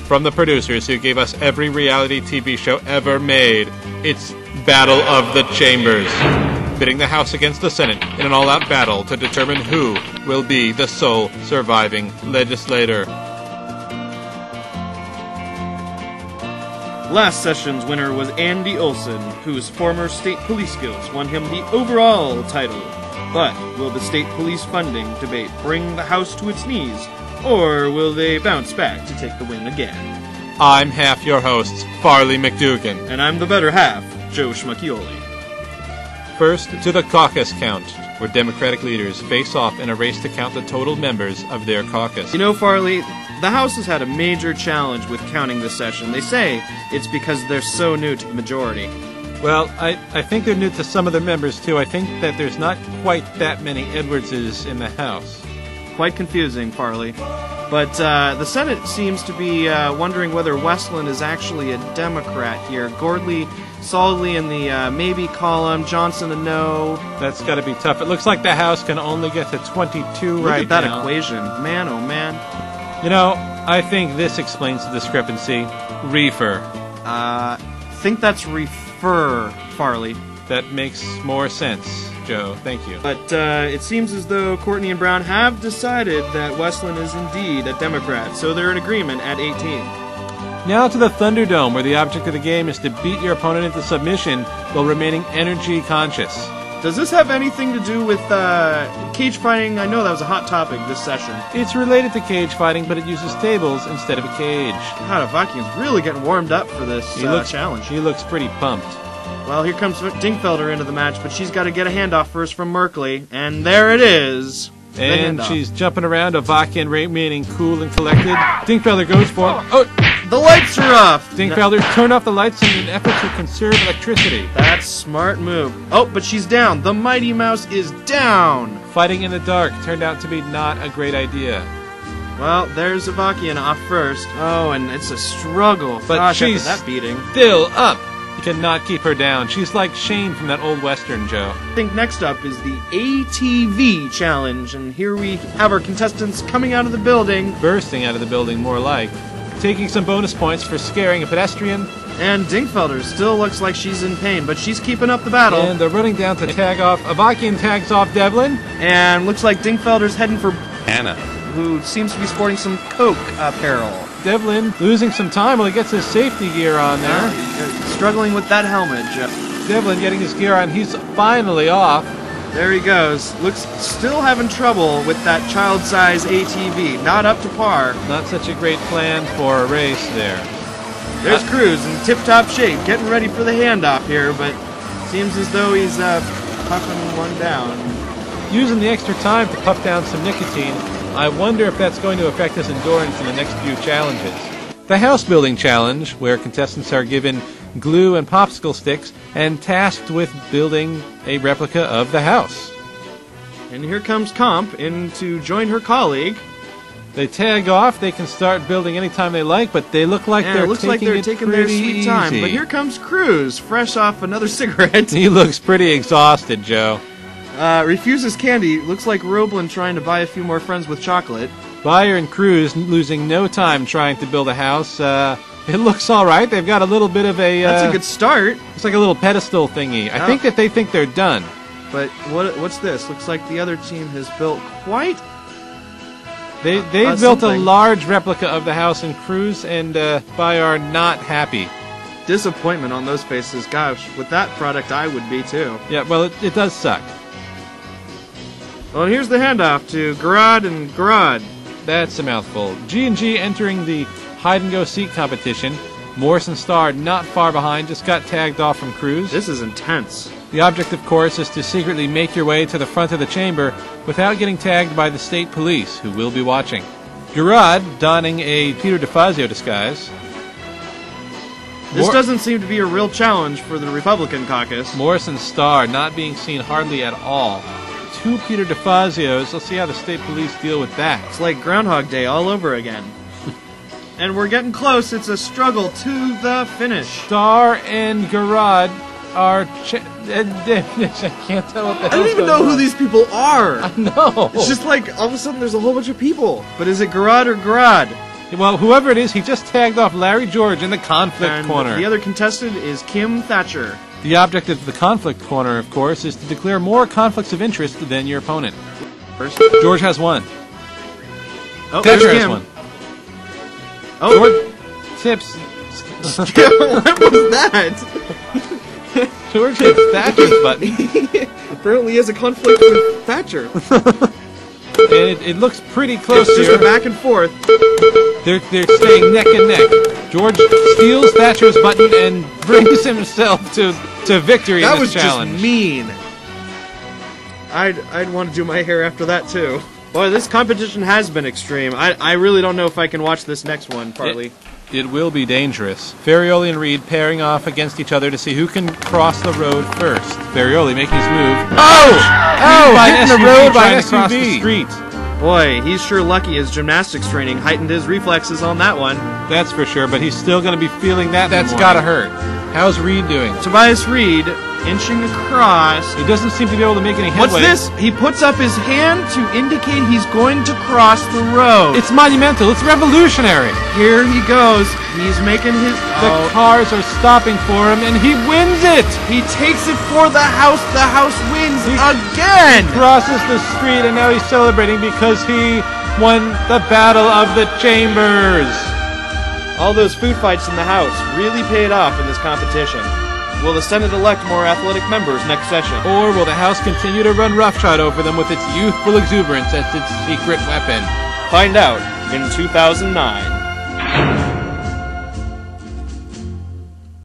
from the producers who gave us every reality TV show ever made. It's Battle of the Chambers, pitting the House against the Senate in an all-out battle to determine who will be the sole surviving legislator. Last session's winner was Andy Olson, whose former state police skills won him the overall title. But will the state police funding debate bring the House to its knees, or will they bounce back to take the win again? I'm half your host, Farley McDougan. And I'm the better half, Joe Schmuckioli. First to the caucus count, where Democratic leaders face off in a race to count the total members of their caucus. You know, Farley, the House has had a major challenge with counting this session. They say it's because they're so new to the majority. Well, I think they're new to some of their members, too. I think that there's not quite that many Edwardses in the House. Quite confusing, Farley. But the Senate seems to be wondering whether Westland is actually a Democrat here. Gordley solidly in the maybe column, Johnson a no. That's got to be tough. It looks like the House can only get to 22 right now. Look at that equation. Man, oh man. You know, I think this explains the discrepancy. Reefer. Think that's refer, Farley. That makes more sense, Joe. Thank you. But it seems as though Courtney and Brown have decided that Westland is indeed a Democrat, so they're in agreement at 18. Now to the Thunderdome, where the object of the game is to beat your opponent into submission while remaining energy conscious. Does this have anything to do with cage fighting? I know that was a hot topic this session. It's related to cage fighting, but it uses tables instead of a cage. God, Avakian's really getting warmed up for this challenge. He looks pretty pumped. Well, here comes Dingfelder into the match, but she's got to get a handoff first from Merkley, and there it is. And she's jumping around, Avakian remaining cool and collected. Dingfelder goes for it. Oh! The lights are off! Dingfelder turned off the lights in an effort to conserve electricity. That's smart move. Oh, but she's down. The Mighty Mouse is down! Fighting in the dark turned out to be not a great idea. Well, there's Avakian off first. Oh, and it's a struggle. But gosh, she's after that beating. Still up! You cannot keep her down. She's like Shane from that old Western, Joe. I think next up is the ATV challenge, and here we have our contestants coming out of the building. Bursting out of the building, more like. Taking some bonus points for scaring a pedestrian. And Dingfelder still looks like she's in pain, but she's keeping up the battle. And they're running down to tag off. Avakian tags off Devlin. And looks like Dingfelder's heading for Anna, who seems to be sporting some Coke apparel. Devlin losing some time while he gets his safety gear on there. Struggling with that helmet, Jeff. Devlin getting his gear on. He's finally off. There he goes. Looks still having trouble with that child-size ATV. Not up to par. Not such a great plan for a race there. There's Cruz in tip-top shape, getting ready for the handoff here, but seems as though he's puffing one down. Using the extra time to puff down some nicotine, I wonder if that's going to affect his endurance in the next few challenges. The house building challenge, where contestants are given glue and popsicle sticks and tasked with building a replica of the house. And here comes Comp in to join her colleague. They tag off. They can start building anytime they like, but they look like they're taking their sweet easy. time. But here comes Cruz, fresh off another cigarette. He looks pretty exhausted, Joe. Refuses candy. Looks like Roblin trying to buy a few more friends with chocolate. Bayer and Cruz losing no time trying to build a house. It looks all right. They've got a little bit of a... That's a good start. It's like a little pedestal thingy. I think that they think they're done. But what's this? Looks like the other team has built quite... They built a large replica of the house, and Cruz and Bayer are not happy. Disappointment on those faces. Gosh, with that product, I would be too. Yeah, well, it does suck. Well, and here's the handoff to Garad and Garad. That's a mouthful. G&G entering the hide-and-go-seek competition. Morris and Starr not far behind, just got tagged off from Cruz. This is intense. The object, of course, is to secretly make your way to the front of the chamber without getting tagged by the state police, who will be watching. Garad donning a Peter DeFazio disguise. This doesn't seem to be a real challenge for the Republican caucus. Morris and Starr not being seen hardly at all. 2 Peter DeFazios. Let's see how the state police deal with that. It's like Groundhog Day all over again. And we're getting close. It's a struggle to the finish. Starr and Garad are... I can't tell what the hell's going on. I don't even know who these people are. I know. It's just like, all of a sudden, there's a whole bunch of people. But is it Garad or Garad? Well, whoever it is, he just tagged off Larry George in the conflict And corner. the other contestant is Kim Thatcher. The object of the conflict corner, of course, is to declare more conflicts of interest than your opponent. First. George has one. Oh, Thatcher there's has Kim. one. Oh, George tips. what was that? George hits Thatcher's button. Apparently he has a conflict with Thatcher. And it looks pretty close It's just here. a back and forth. They're staying neck and neck. George steals Thatcher's button and brings himself to victory That in was this challenge. just mean. I'd want to do my hair after that too. Boy, this competition has been extreme. I really don't know if I can watch this next one, partly. It will be dangerous. Farioli and Reed pairing off against each other to see who can cross the road first. Farioli making his move. Hitting the road by an across the SUV. street. Boy, he's sure lucky his gymnastics training heightened his reflexes on that one. That's for sure, but he's still going to be feeling that. That's Boy. got to hurt. How's Reed doing? Tobias Reed inching across. He doesn't seem to be able to make any headway. What's this? He puts up his hand to indicate he's going to cross the road. It's monumental. It's revolutionary. Here he goes. He's making his... The cars are stopping for him, and he wins it! He takes it for the house. The house wins again. Crosses the street, and now he's celebrating because he won the Battle of the Chambers. All those food fights in the house really paid off in this competition. Will the Senate elect more athletic members next session? Or will the House continue to run roughshod over them with its youthful exuberance as its secret weapon? Find out in 2009.